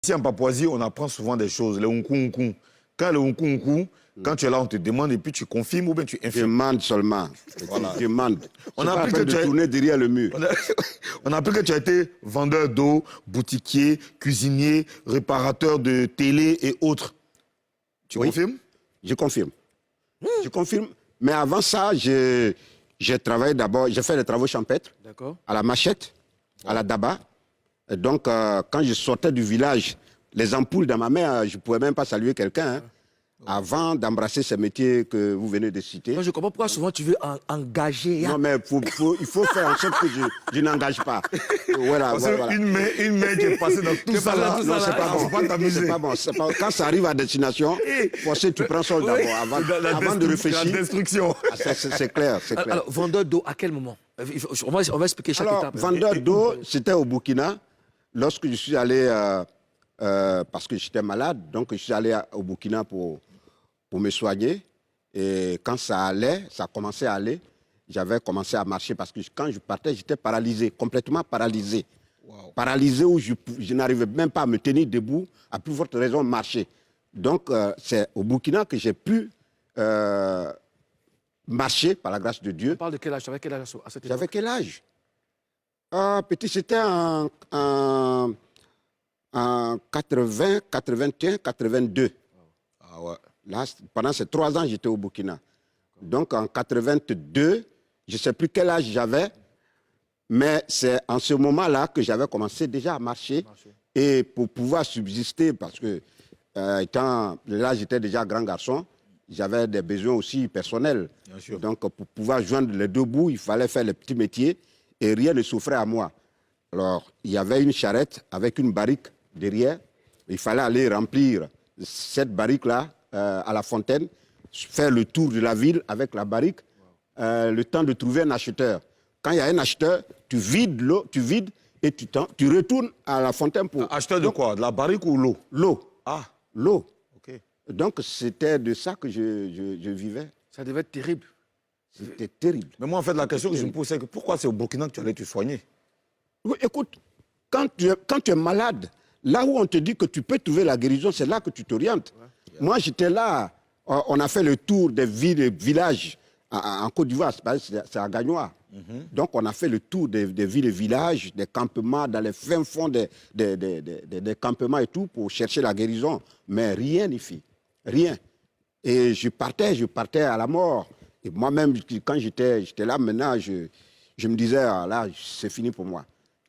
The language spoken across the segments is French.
Ici en Papouasie, on apprend souvent des choses, le unku. Quand le unku, quand tu es là, on te demande et puis tu confirmes ou bien tu infirmes. Demande seulement. Voilà. Demande. On a appris que tu tourner derrière le mur. On a appris que tu as été vendeur d'eau, boutiquier, cuisinier, réparateur de télé et autres. Tu confirmes? Je confirme. Je confirme. Mais avant ça, j'ai travaillé d'abord, j'ai fait des travaux champêtres à la machette, à la daba. Et donc, quand je sortais du village, les ampoules dans ma main, je ne pouvais même pas saluer quelqu'un. Avant d'embrasser ce métier que vous venez de citer. Non, je comprends pourquoi souvent tu veux engager. Non, mais il faut faire en sorte que je n'engage pas. Voilà. Une main qui est passée dans tout ça là. Non, c'est pas bon. C'est pas bon. Quand ça arrive à destination, tu prends ça d'abord avant de réfléchir. La destruction. C'est clair. Alors, vendeur d'eau, à quel moment? On va expliquer chaque étape. Vendeur d'eau, c'était au Burkina. Lorsque je suis allé, parce que j'étais malade, donc je suis allé au Burkina pour me soigner. Et quand ça commençait à aller, j'avais commencé à marcher parce que quand je partais, j'étais paralysé, complètement paralysé. Wow. Paralysé où je n'arrivais même pas à me tenir debout, à plus forte raison marcher. Donc, c'est au Burkina que j'ai pu marcher par la grâce de Dieu. Tu parles de quel âge? Tu avais quel âge à cette époque? J'avais quel âge? Petit, c'était en 80, 81, 82. Ah ouais. Là, pendant ces 3 ans, j'étais au Burkina. Donc, en 82, je ne sais plus quel âge j'avais, mais c'est en ce moment-là que j'avais commencé déjà à marcher. Et pour pouvoir subsister, parce que là, j'étais déjà grand garçon, j'avais des besoins aussi personnels. Donc, pour pouvoir joindre les deux bouts, il fallait faire les petits métiers et rien ne s'offrait à moi. Alors, il y avait une charrette avec une barrique derrière. Il fallait aller remplir cette barrique-là à la fontaine, faire le tour de la ville avec la barrique, le temps de trouver un acheteur. Quand il y a un acheteur, tu vides l'eau, et tu retournes à la fontaine pour... Acheteur de quoi? De la barrique ou l'eau? L'eau. Ah. L'eau. Ok. Donc, c'était de ça que je vivais. Ça devait être terrible. C'était terrible. Mais moi, en fait, la question que je me pose, c'est que pourquoi c'est au Burkina que tu allais te soigner? Oui, écoute, quand tu es malade, là où on te dit que tu peux trouver la guérison, c'est là que tu t'orientes. Moi, j'étais là. On a fait le tour des villes et villages en Côte d'Ivoire, c'est à Gagnoa. Donc, on a fait le tour des villes et villages, des campements, dans les fins fonds des campements et tout, pour chercher la guérison. Mais rien n'y fit. Rien. Et je partais à la mort. Et moi-même, quand j'étais là, maintenant, je me disais, ah, là, c'est fini pour moi.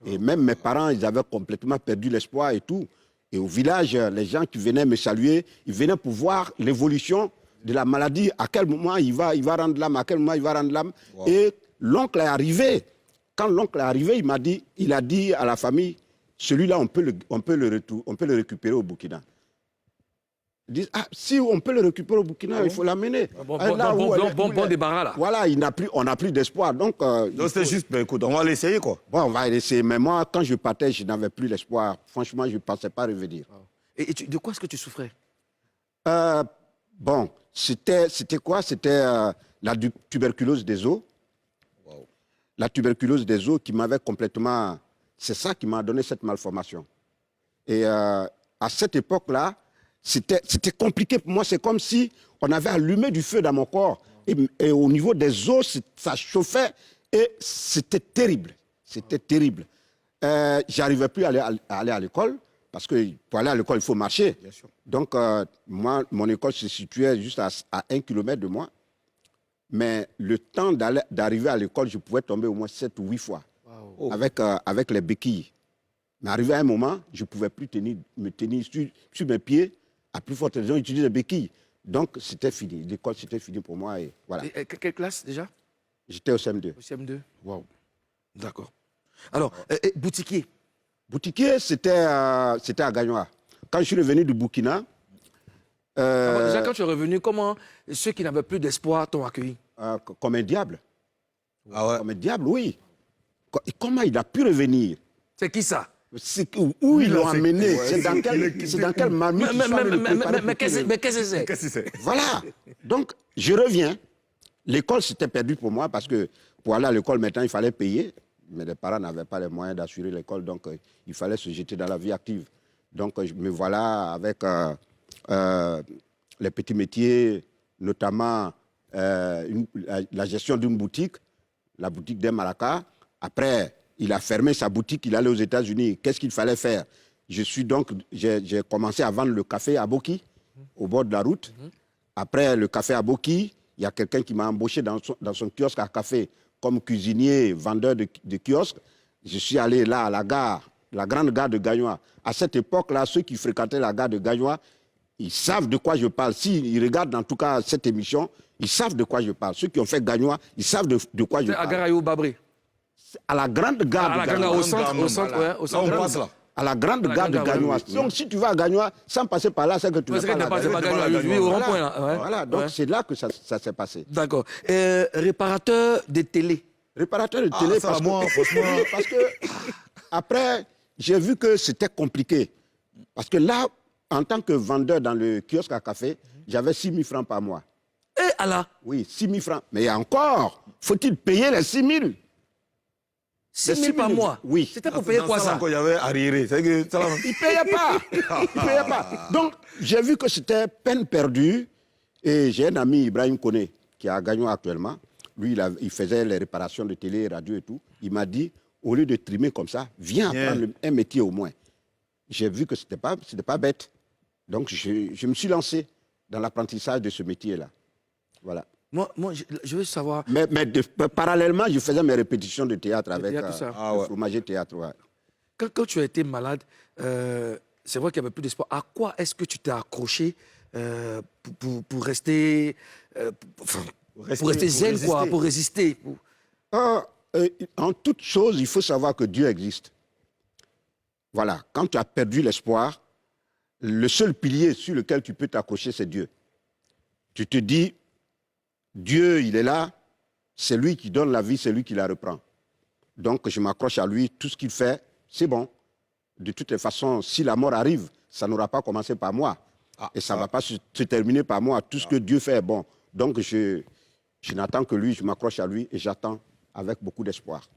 Et même mes parents, ils avaient complètement perdu l'espoir et tout. Et au village, les gens qui venaient me saluer, ils venaient pour voir l'évolution de la maladie, à quel moment il va rendre l'âme, à quel moment il va rendre l'âme. Wow. Et l'oncle est arrivé. Quand l'oncle est arrivé, il a dit à la famille, celui-là, on peut le récupérer au Burkina. Ils disent, ah, si on peut le récupérer au Burkina, il faut l'amener. Bon débarras là. Voilà, on n'a plus d'espoir. Donc c'était juste, ben, écoute, on va l'essayer quoi. Bon, on va l'essayer. Mais moi, quand je partais, je n'avais plus l'espoir. Franchement, je ne pensais pas revenir. Et de quoi est-ce que tu souffrais? Bon, c'était quoi? C'était la tuberculose des os. Wow. La tuberculose des os qui m'avait complètement... C'est ça qui m'a donné cette malformation. Et à cette époque-là, c'était compliqué pour moi. C'est comme si on avait allumé du feu dans mon corps. Et au niveau des os, ça chauffait. Et c'était terrible. C'était terrible. J'arrivais plus à aller à l'école. Parce que pour aller à l'école, il faut marcher. Bien sûr. Donc, moi, mon école se situait juste à 1 kilomètre de moi. Mais le temps d'arriver à l'école, je pouvais tomber au moins 7 ou 8 fois. Wow. Avec les béquilles. Mais arrivé à un moment, je ne pouvais plus me tenir sur mes pieds. À plus forte raison, utiliser les béquilles. Donc, c'était fini. L'école, c'était fini pour moi. Et voilà. Et quelle classe déjà? J'étais au CM2. Au CM2. Wow. D'accord. Alors, boutiquier? Boutiquier, c'était à Gagnoa. Quand je suis revenu du Burkina... déjà, quand tu es revenu, comment ceux qui n'avaient plus d'espoir t'ont accueilli? Comme un diable. Ah ouais? Comme un diable, oui. Et comment il a pu revenir? C'est qui ça? Où ils l'ont amené? C'est dans quel marmite? Mais qu'est-ce que c'est? Voilà. Donc, je reviens. L'école, c'était perdu pour moi parce que pour aller à l'école, maintenant, il fallait payer. Mais les parents n'avaient pas les moyens d'assurer l'école, donc il fallait se jeter dans la vie active. Donc, me voilà avec les petits métiers, notamment la gestion d'une boutique, la boutique des Maracas. Après, il a fermé sa boutique, il allait aux États-Unis. Qu'est-ce qu'il fallait faire? J'ai commencé à vendre le café à Boki, au bord de la route. Après le café à Boki, il y a quelqu'un qui m'a embauché dans son kiosque à café comme cuisinier, vendeur de kiosque. Je suis allé là à la gare, la grande gare de Gagnoa. À cette époque-là, ceux qui fréquentaient la gare de Gagnoa, ils savent de quoi je parle. S'ils regardent en tout cas cette émission, ils savent de quoi je parle. Ceux qui ont fait Gagnoa, ils savent de quoi je parle. À Garaïou Babré. À la grande gare de Gagnoa. Au centre, ouais, au centre. Là, on passe là. À la grande gare de Gagnoa. Donc, si tu vas à Gagnoa, sans passer par là, c'est que tu n'as pas la Gagnoa. Oui, au rond-point, là. Ouais. Voilà, donc c'est là que ça s'est passé. D'accord. Réparateur de télé. Réparateur de télé, ça, parce moi, que, franchement. parce que après, j'ai vu que c'était compliqué. Parce que là, en tant que vendeur dans le kiosque à café, j'avais 6 000 francs par mois. Et Allah, Oui, 6 000 francs. Mais encore, faut-il payer les 6 000? 6 000 par mois. Oui. C'était pour payer quoi ça? Quand il y avait arriéré. C'est que ça, là, Il ne payait pas. Il payait pas. Donc, j'ai vu que c'était peine perdue. Et j'ai un ami, Ibrahim Kone, qui est à Gagnon actuellement. Lui, il faisait les réparations de télé, radio et tout. Il m'a dit, au lieu de trimer comme ça, viens apprendre un métier au moins. J'ai vu que ce n'était pas bête. Donc, je me suis lancé dans l'apprentissage de ce métier-là. Voilà. Moi, je veux savoir. Mais parallèlement, je faisais mes répétitions de théâtre avec théâtre, tout ça. le fromager théâtre. Ouais. Quand tu as été malade, c'est vrai qu'il n'y avait plus d'espoir. À quoi est-ce que tu t'es accroché pour rester, pour rester zen, quoi, pour résister? En toute chose, il faut savoir que Dieu existe. Voilà. Quand tu as perdu l'espoir, le seul pilier sur lequel tu peux t'accrocher, c'est Dieu. Tu te dis, Dieu, il est là, c'est lui qui donne la vie, c'est lui qui la reprend. Donc, je m'accroche à lui, tout ce qu'il fait, c'est bon. De toutes les façons, si la mort arrive, ça n'aura pas commencé par moi. Et ça ne va pas se terminer par moi. Tout ce que Dieu fait est bon. Donc, je n'attends que lui, je m'accroche à lui et j'attends avec beaucoup d'espoir.